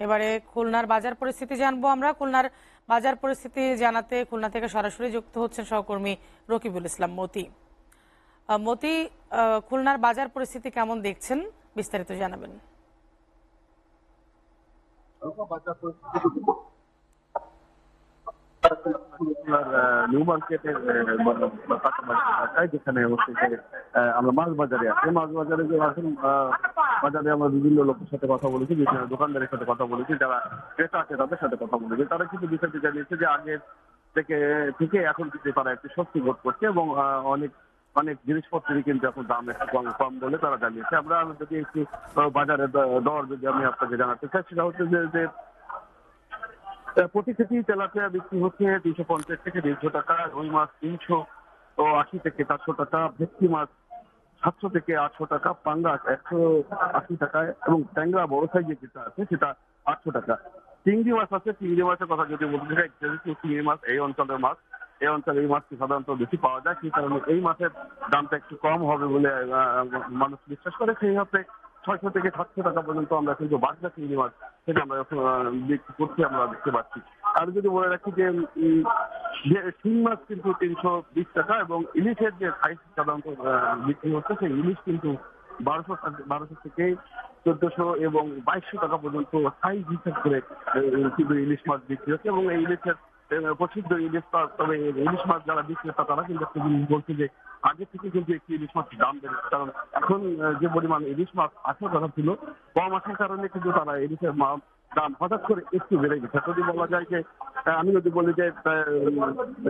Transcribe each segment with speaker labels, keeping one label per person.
Speaker 1: এবারে খুলনার বাজার পরিস্থিতি জানবো আমরা। খুলনার বাজার পরিস্থিতি জানাতে খুলনা থেকে সরাসরি যুক্ত হচ্ছেন সহকর্মী রকিবুল ইসলাম মতি। মতি, খুলনার বাজার পরিস্থিতি কেমন দেখছেন, বিস্তারিত জানাবেন।
Speaker 2: নিউ মার্কেটের যেখানে হচ্ছে যে আমরা মাছ বাজারে আছি, মাছ বাজারে যে এখন বাজারে আমরা বিভিন্ন লোকের সাথে কথা বলেছি, বিভিন্ন দোকানদারের সাথে কথা বলেছি, যারা ক্রেতা আছে তাদের সাথে কথা বলেছি। তারা কিন্তু বিষয়টি জানিয়েছে যে আগের থেকে এখন কিন্তু তারা একটু স্বস্তি বোধ করছে এবং অনেক অনেক জিনিসপত্রেরই কিন্তু এখন দাম একটু কম বলে তারা জানিয়েছে। আমরা যদি একটু বাজারের দর যদি আমি আপনাকে জানাতে চাই, সেটা হচ্ছে যে প্রতি কেজি তেলাপিয়া বিক্রি হচ্ছে 250 থেকে 150 টাকা, রুই মাছ 380 থেকে 400 টাকা, ভেটকি মাছ 700 থেকে 800 টাকা, পাঙ্গাস 180 টাকায় এবং ট্যাংরা বড় সাইজের যেটা আছে সেটা 800 টাকা। চিংড়ি মাছ আছে, চিংড়ি মাছের কথা যদি বলতে চাই, চিংড়ি মাছ এই অঞ্চলের মাছ, এই অঞ্চলে এই মাছটি সাধারণত বেশি পাওয়া যায়, সেই কারণে এই মাছের দামটা একটু কম হবে বলে মানুষ বিশ্বাস করে। সেই হচ্ছে 600 থেকে 700 টাকা পর্যন্ত আমরা কিন্তু বাগদা চিংড়ি মাছ সেটা আমরা বিক্রি করছি, আমরা দেখতে পাচ্ছি। আর যদি বলে রাখি যে শিং মাছ কিন্তু 320 টাকা এবং ইলিশের যে সাইজ সাধারণত বিক্রি হচ্ছে, সেই ইলিশ কিন্তু 1200 থেকে 1400 এবং 2200 টাকা পর্যন্ত সাইজ হিসাব করে কিন্তু ইলিশ মাছ বিক্রি হচ্ছে। এবং এই ইলিশের প্রসিদ্ধ ইলিশ মাছ, তবে ইলিশ মাছ যারা বিক্রেতা তারা কিন্তু একটা জিনিস বলছে যে আগে থেকে কিন্তু একটি ইলিশ মাছের দাম বেড়েছে, কারণ এখন যে পরিমাণ ইলিশ মাছ 800 টাকা ছিল, কম আসার কারণে কিন্তু তারা ইলিশের দাম হঠাৎ করে একটু বেড়ে গেছে। যদি বলা যায় যে আমি যদি বলি যে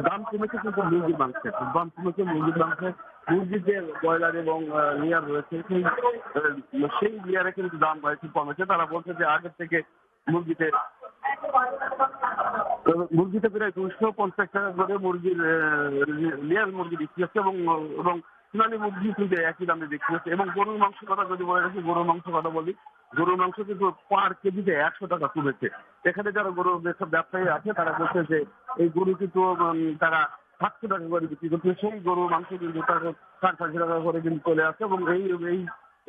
Speaker 2: দাম কমেছে কিন্তু মুরগির মাংসের দাম কমেছে, মুরগির যে ব্রয়লার এবং লেয়ার রয়েছে সেই লেয়ারে কিন্তু দাম একটু কমেছে। তারা বলছে যে আগের থেকে মুরগিতে প্রায় 250 টাকা করে মুরগির লেয়ার মুরগি বিক্রি হচ্ছে এবং সোনালী মুরগি কিন্তু একই দামে বিক্রি হচ্ছে। এবং গরুর মাংস কথা যদি বলে রাখি, গরুর মাংস কিন্তু পার কেজিতে 100 টাকা কমেছে। এখানে যারা গরুর যেসব ব্যবসায়ী আছে তারা বলছে যে এই গরু কিন্তু তারা 700 টাকা করে বিক্রি করছে, সেই গরুর মাংস কিন্তু তারা 400 টাকা করে কিন্তু চলে আসে। এবং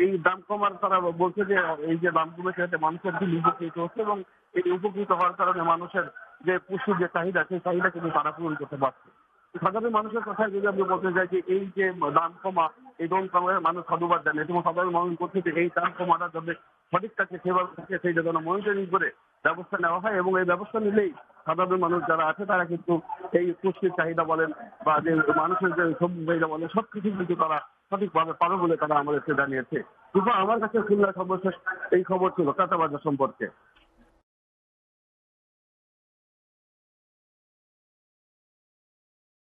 Speaker 2: এই দাম কমার তারা বলছে যে এই যে দাম কমেছে এতে মানুষের কিন্তু উপকৃত হচ্ছে এবং এই উপকৃত হওয়ার কারণে মানুষের যে পশুর যে চাহিদা, সেই চাহিদা কিন্তু তারা পূরণ করতে পারছে। সাধারণ মানুষের কথায় যদি আমি বলতে চাই যে এই যে দাম কমা, এই দাম কমায় মানুষ সাধুবাদ জানে এবং সাধারণ মানুষ করছে যে এই দাম কমাটা যাতে সঠিক থাকে সেভাবে থাকে, সেইটা যেন মনিটরিং করে ব্যবস্থা নেওয়া হয়। এবং এই ব্যবস্থা নিলেই সাধারণ মানুষ যারা আছে তারা কিন্তু এই পুষ্টির চাহিদা বলেন বা যে মানুষের যে সবজি চাহিদা বলেন সবকিছু কিন্তু তারা সঠিকভাবে পাবে বলে তারা আমাদেরকে জানিয়েছে। কিন্তু আমার কাছে খুলনার সর্বশেষ এই খবর ছিল কাঁচা বাজার সম্পর্কে।